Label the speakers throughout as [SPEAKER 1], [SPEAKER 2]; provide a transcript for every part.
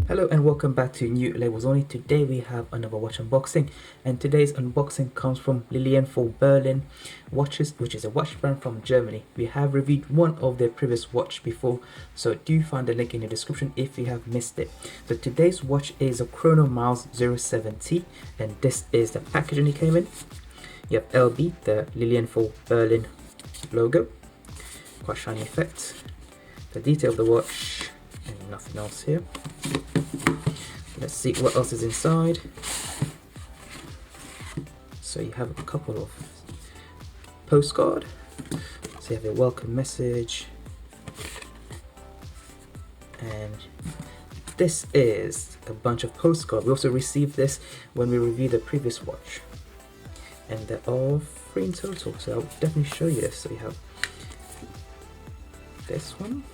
[SPEAKER 1] Hello and welcome back to New Labels Only. Today we have another watch unboxing, and today's unboxing comes from Lilienthal Berlin Watches, which is a watch brand from Germany. We have reviewed one of their previous watch before, so do find the link in the description if you have missed it. So today's watch is a Chrono Miles 07T, and this is the packaging it came in. You have LB, the Lilienthal Berlin logo, quite shiny effect, the detail of the watch, and nothing else here. Let's see what else is inside. So you have a couple of postcard. So you have a welcome message, and this is a bunch of postcards. We also received this when we reviewed the previous watch, and they're all 3 in total, so I'll definitely show you this. So you have this one,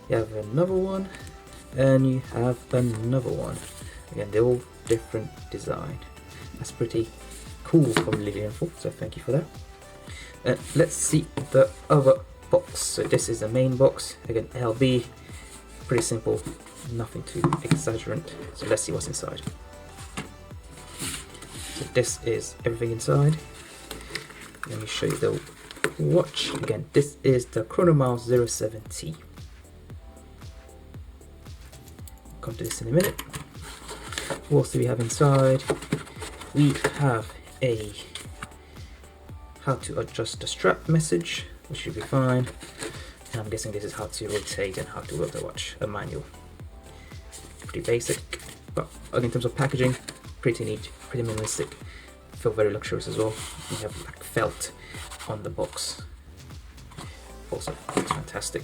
[SPEAKER 1] you have another one, and you have another one. Again, they're all different design. That's pretty cool from Lilienthal, so thank you for that. Let's see the other box. So this is the main box. Again, LB, pretty simple, nothing too exaggerant. So let's see what's inside. So this is everything inside. Let me show you the watch. Again, this is the Chrono Miles 07T. Come to this in a minute. What else do we have inside? We have a how to adjust the strap message, which should be fine. And I'm guessing this is how to rotate and how to work the watch, a manual. Pretty basic, but in terms of packaging, pretty neat, pretty minimalistic. Feel very luxurious as well. We have black felt on the box. Also, it's fantastic.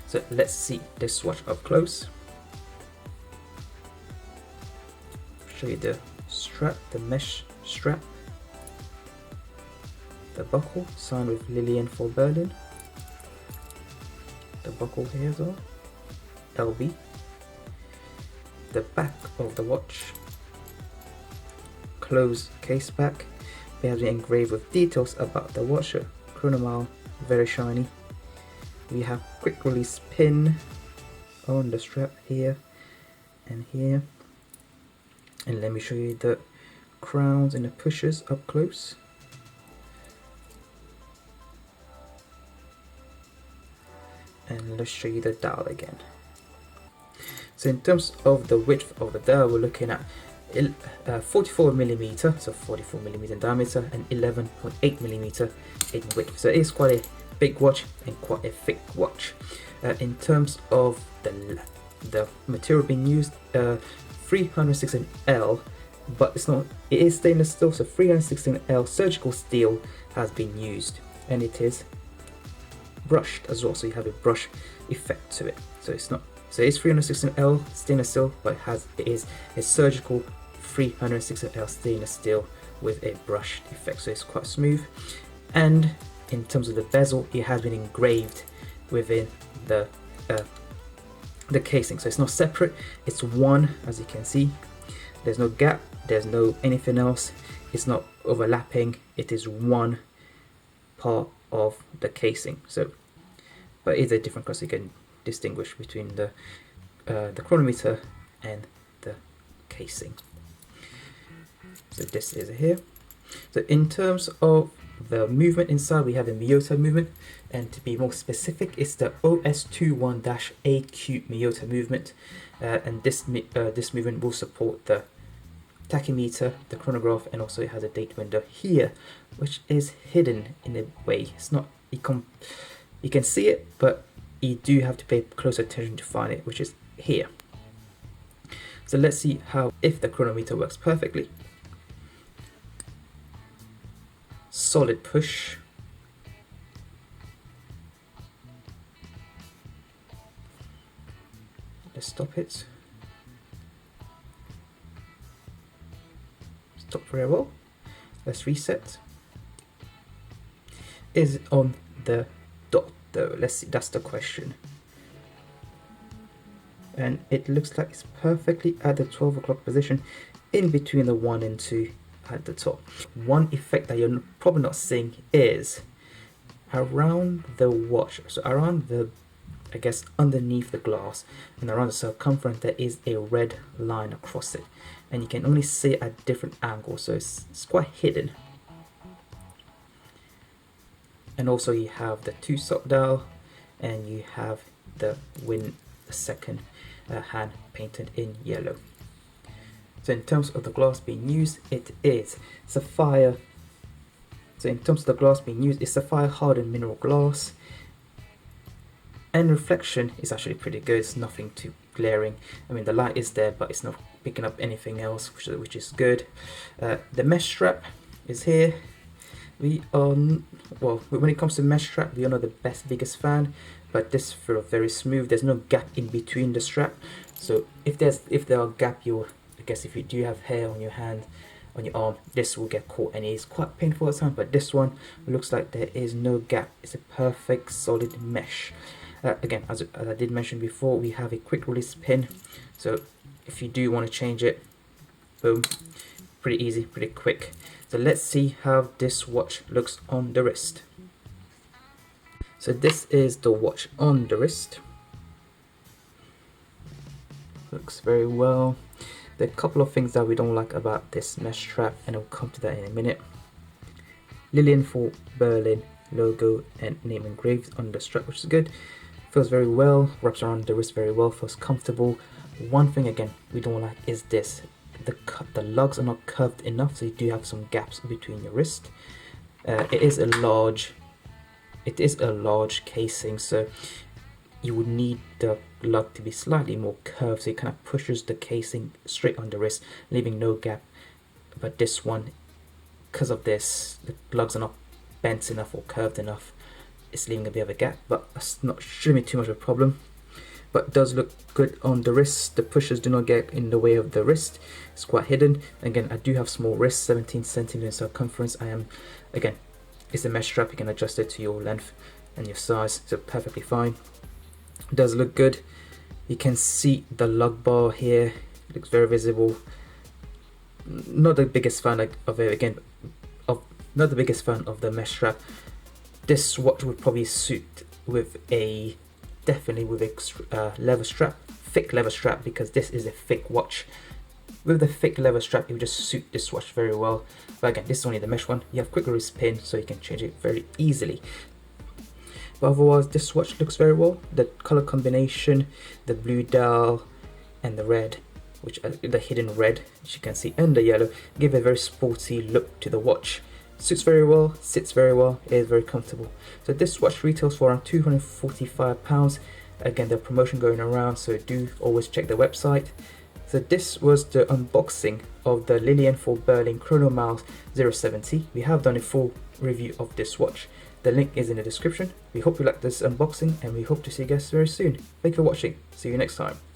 [SPEAKER 1] So let's see this watch up close. Show you the strap, the mesh strap, the buckle signed with Lilienthal Berlin, the buckle here as well, LB, the back of the watch, closed case back. We have it engraved with details about the watch, Chrono Mile, very shiny. We have quick release pin on the strap here and here. And let me show you the crowns and the pushers up close. And let's show you the dial again. So in terms of the width of the dial, we're looking at 44mm, so 44mm in diameter, and 11.8mm in width. So it is quite a big watch and quite a thick watch. In terms of the material being used, 316L, but it is stainless steel, so 316L surgical steel has been used, and it is brushed as well, so you have a brush effect to it. So it's 316L stainless steel, but it is a surgical 316L stainless steel with a brushed effect, so it's quite smooth. And in terms of the bezel, it has been engraved within the casing, so it's not separate, it's one, as you can see. There's no gap, there's no anything else, it's not overlapping, it is one part of the casing. So but it's a different color, so you can distinguish between the chronometer and the casing. So this is here. So in terms of the movement inside, we have a Miyota movement, and to be more specific, it's the OS21-AQ Miyota movement, and this movement will support the tachymeter, the chronograph, and also it has a date window here, which is hidden in a way. It's not, you can see it, but you do have to pay close attention to find it, which is here. So let's see if the chronometer works perfectly. Solid push. Let's stop it. Stop very well. Let's reset. Is it on the dot though? Let's see, that's the question. And it looks like it's perfectly at the 12 o'clock position, in between the 1 and 2 at the top. One effect that you're probably not seeing is around the watch, so around the I guess underneath the glass and around the circumference there is a red line across it, and you can only see it at different angles, so it's quite hidden. And also you have the 2-stop dial, and you have the second hand painted in yellow. So in terms of the glass being used, it is sapphire. So in terms of the glass being used, it's sapphire hardened mineral glass, and reflection is actually pretty good. It's nothing too glaring. I mean, the light is there, but it's not picking up anything else, which is good. The mesh strap is here. Well, when it comes to mesh strap, we are not the biggest fan, but this feels very smooth. There's no gap in between the strap, so if there are gap, I guess if you do have hair on your hand, on your arm, this will get caught, and it's quite painful at times. But this one looks like there is no gap. It's a perfect solid mesh. Again, as I did mention before, we have a quick release pin, so if you do want to change it, boom, pretty easy, pretty quick. So let's see how this watch looks on the wrist. So this is the watch on the wrist. Looks very well. There are a couple of things that we don't like about this mesh strap, and I'll come to that in a minute. Lilienthal Berlin logo and name engraved on the strap, which is good. Feels very well, wraps around the wrist very well, feels comfortable. One thing again we don't like is this. The lugs are not curved enough, so you do have some gaps between your wrist. It is a large casing, so you would need the lug to be slightly more curved, so it kind of pushes the casing straight on the wrist, leaving no gap. But this one, because of this, the lugs are not bent enough or curved enough, it's leaving a bit of a gap, but that's shouldn't be too much of a problem. But it does look good on the wrist. The pushers do not get in the way of the wrist. It's quite hidden. Again, I do have small wrists, 17 centimeters circumference. Again, it's a mesh strap. You can adjust it to your length and your size, so perfectly fine. It does look good. You can see the lug bar here. It looks very visible. Not the biggest fan of it. Again, not the biggest fan of the mesh strap. This watch would probably suit with definitely with a leather strap, thick leather strap, because this is a thick watch. With the thick leather strap, it would just suit this watch very well. But again, this is only the mesh one. You have quick release pin, so you can change it very easily. But otherwise, this watch looks very well. The color combination, the blue dial, and the red, which the hidden red, which you can see, and the yellow, give a very sporty look to the watch. Suits very well, sits very well, it is very comfortable. So this watch retails for around £245. Again, the promotion going around, so do always check the website. So this was the unboxing of the Lilienthal Berlin Chrono Miles 070. We have done a full review of this watch. The link is in the description. We hope you like this unboxing, and we hope to see you guys very soon. Thank you for watching. See you next time.